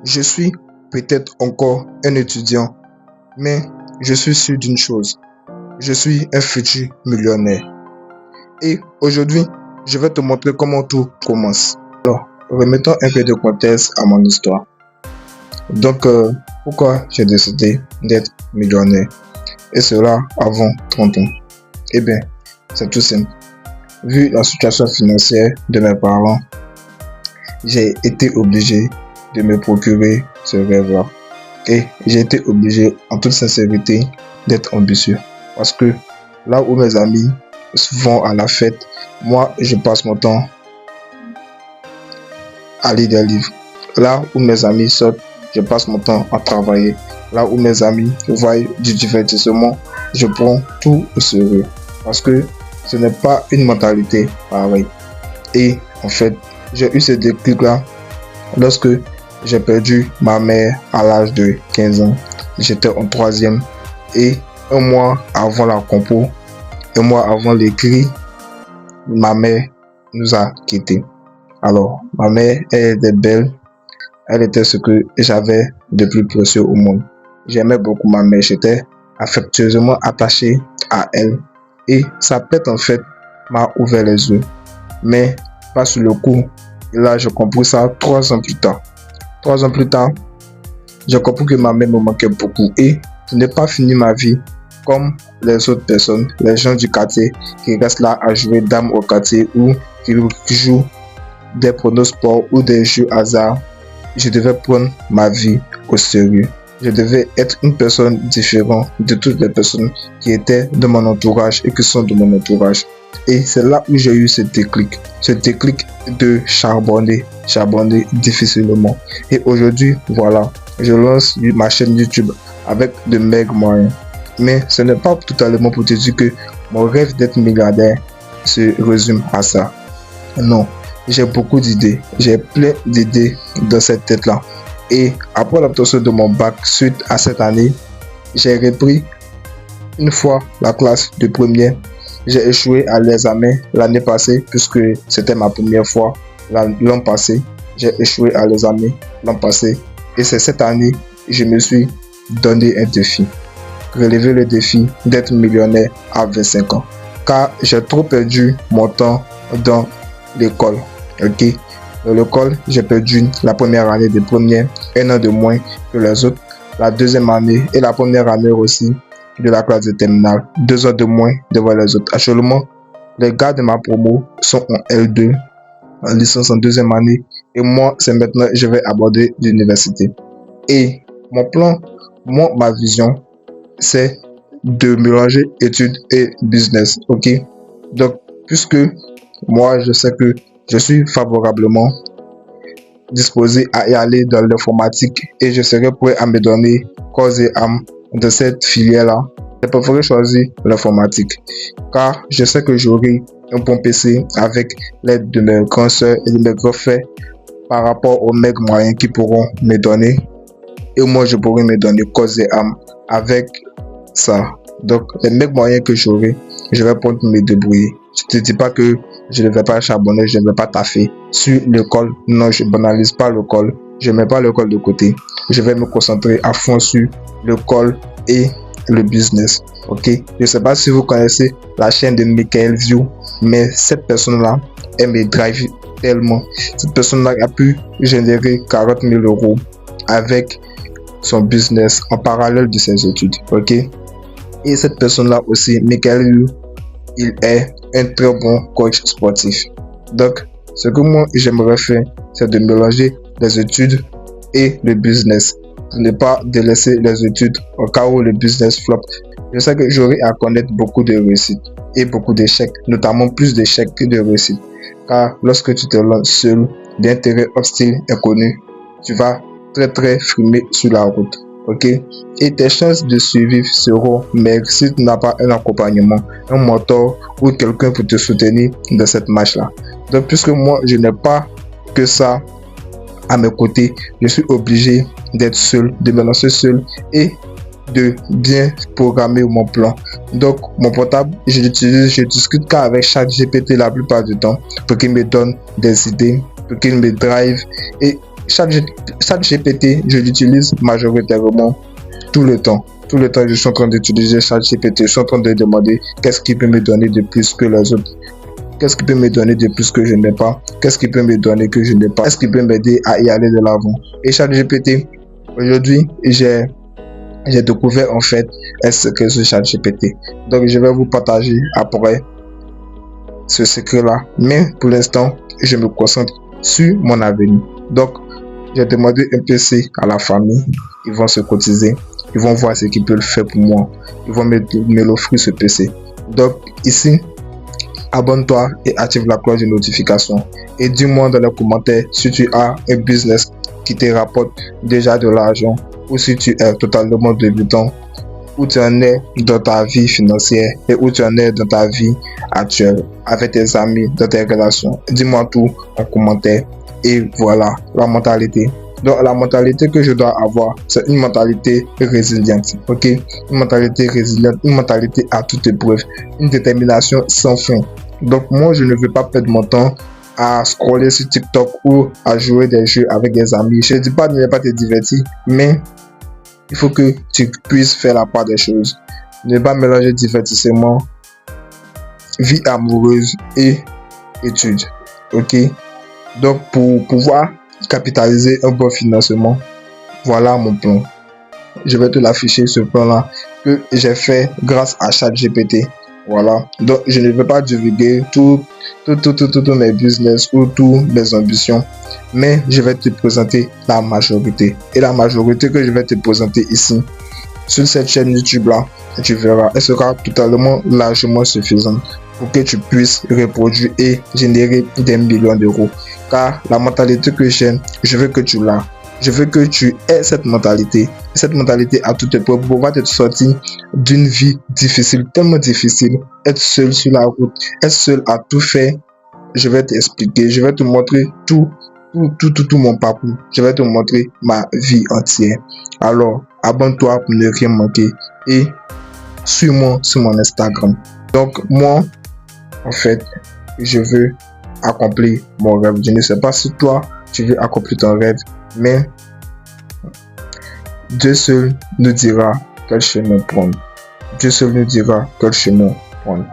Je suis peut-être encore un étudiant, mais je suis sûr d'une chose. Je suis un futur millionnaire. Et aujourd'hui, je vais te montrer comment tout commence. Alors, remettons un peu de contexte à mon histoire. Donc, pourquoi j'ai décidé d'être millionnaire? Et cela avant 30 ans. Eh bien, c'est tout simple. Vu la situation financière de mes parents, j'ai été obligé de me procurer ce rêve-là. Et j'ai été obligé, en toute sincérité, d'être ambitieux. Parce que là où mes amis vont à la fête, moi, je passe mon temps à lire des livres. Là où mes amis sortent, je passe mon temps à travailler. Là où mes amis voient du divertissement, je prends tout au sérieux. Parce que ce n'est pas une mentalité pareille. Et en fait, j'ai eu ce déclic-là lorsque j'ai perdu ma mère à l'âge de 15 ans. J'étais en 3e et un mois avant la compo, un mois avant l'écrit, ma mère nous a quittés. Alors, ma mère, elle était belle, elle était ce que j'avais de plus précieux au monde. J'aimais beaucoup ma mère, j'étais affectueusement attaché à elle. Et sa perte, en fait, m'a ouvert les yeux. Mais pas sur le coup. Et là, j'ai compris ça 3 ans plus tard. 3 ans plus tard, j'ai compris que ma mère me manquait beaucoup. Et je n'ai pas fini ma vie comme les autres personnes, les gens du quartier qui restent là à jouer dame au quartier ou qui jouent des pronosports ou des jeux hasard. Je devais prendre ma vie au sérieux. Je devais être une personne différente de toutes les personnes qui étaient de mon entourage et qui sont de mon entourage. Et c'est là où j'ai eu ce déclic de charbonner difficilement. Et aujourd'hui, voilà, je lance ma chaîne YouTube avec de maigres moyens. Mais ce n'est pas totalement pour te dire que mon rêve d'être milliardaire se résume à ça. Non, j'ai beaucoup d'idées, j'ai plein d'idées dans cette tête-là. Et après l'obtention de mon bac suite à cette année, j'ai repris une fois la classe de première. J'ai échoué à l'examen l'année passée puisque c'était ma première fois l'an passé. J'ai échoué à l'examen l'an passé. Et c'est cette année que je me suis donné un défi. Relever le défi d'être millionnaire à 25 ans. Car j'ai trop perdu mon temps dans l'école. Ok? Dans l'école, j'ai perdu la première année de première, 1 an de moins que les autres. La deuxième année et la première année aussi de la classe de terminale, 2 ans de moins devant les autres. Actuellement, les gars de ma promo sont en L2, en licence en 2e année. Et moi, c'est maintenant que je vais aborder l'université. Et mon plan, ma vision, c'est de mélanger études et business. Ok? Donc, puisque moi, je sais que je suis favorablement disposé à y aller dans l'informatique et je serai prêt à me donner corps et âme de cette filière-là. Je préfère choisir l'informatique car je sais que j'aurai un bon PC avec l'aide de mes grands soeurs et de mes grands frères par rapport aux mecs moyens qui pourront me donner et moi je pourrai me donner corps et âme avec ça. Donc les mecs moyens que j'aurai, je vais pouvoir me débrouiller. Je ne te dis pas que je ne vais pas charbonner, je ne vais pas taffer sur l'école. Non, je ne banalise pas l'école. Je ne mets pas l'école de côté. Je vais me concentrer à fond sur l'école et le business. Ok? Je ne sais pas si vous connaissez la chaîne de Michael View, mais cette personne-là, elle me drive tellement. Cette personne-là a pu générer 40 000 € avec son business en parallèle de ses études. Ok? Et cette personne-là aussi, Michael View, il est un très bon coach sportif. Donc, ce que moi j'aimerais faire, c'est de mélanger les études et le business. Pour ne pas délaisser les études au cas où le business flop. Je sais que j'aurai à connaître beaucoup de réussites et beaucoup d'échecs, notamment plus d'échecs que de réussites. Car lorsque tu te lances seul, d'intérêt hostile inconnu, tu vas très frimer sur la route. Ok? Et tes chances de survivre seront maigres si tu n'as pas un accompagnement, un mentor ou quelqu'un pour te soutenir dans cette marche-là. Donc, puisque moi, je n'ai pas que ça à mes côtés, je suis obligé d'être seul, de me lancer seul et de bien programmer mon plan. Donc, mon portable, je discute qu'avec ChatGPT la plupart du temps pour qu'il me donne des idées, pour qu'il me drive et ChatGPT, je l'utilise majoritairement tout le temps. Tout le temps, je suis en train d'utiliser ChatGPT. Je suis en train de demander qu'est-ce qui peut me donner de plus que les autres. Qu'est-ce qui peut me donner de plus que je n'ai pas? Qu'est-ce qui peut me donner que je n'ai pas? Est-ce qui peut m'aider à y aller de l'avant? Et ChatGPT, aujourd'hui, j'ai découvert en fait ce que c'est ChatGPT. Donc, je vais vous partager après ce secret-là. Mais pour l'instant, je me concentre sur mon avenir. Donc, j'ai demandé un PC à la famille. Ils vont se cotiser. Ils vont voir ce qu'ils peuvent faire pour moi. Ils vont me l'offrir ce PC. Donc, ici, abonne-toi et active la cloche de notification. Et dis-moi dans les commentaires si tu as un business qui te rapporte déjà de l'argent ou si tu es totalement débutant, où tu en es dans ta vie financière et où tu en es dans ta vie actuelle, avec tes amis, dans tes relations. Dis-moi tout en commentaire. Et voilà la mentalité. Donc la mentalité que je dois avoir, c'est une mentalité résiliente, ok? Une mentalité résiliente, une mentalité à toute épreuve, une détermination sans fin. Donc moi, je ne veux pas perdre mon temps à scroller sur TikTok ou à jouer des jeux avec des amis. Je ne dis pas de ne pas te divertir, mais il faut que tu puisses faire la part des choses. Ne pas mélanger divertissement, vie amoureuse et études, ok? Donc pour pouvoir capitaliser un bon financement, voilà mon plan. Je vais te l'afficher, ce plan-là que j'ai fait grâce à ChatGPT. Voilà. Donc je ne vais pas divulguer tous mes business ou toutes mes ambitions, mais je vais te présenter la majorité. Et la majorité que je vais te présenter ici, sur cette chaîne YouTube-là, tu verras, elle sera totalement largement suffisante pour que tu puisses reproduire et générer des millions d'euros. Car la mentalité que j'ai, je veux que tu l'as. Je veux que tu aies cette mentalité à toute épreuve pour pouvoir te sortir d'une vie difficile, tellement difficile, être seul sur la route, être seul à tout faire. Je vais t'expliquer, je vais te montrer tout mon parcours. Je vais te montrer ma vie entière. Alors, abonne-toi pour ne rien manquer et suis-moi sur mon Instagram. Donc, moi, en fait, je veux accomplir mon rêve. Je ne sais pas si toi, tu veux accomplir ton rêve, mais Dieu seul nous dira quel chemin prendre. Dieu seul nous dira quel chemin prendre.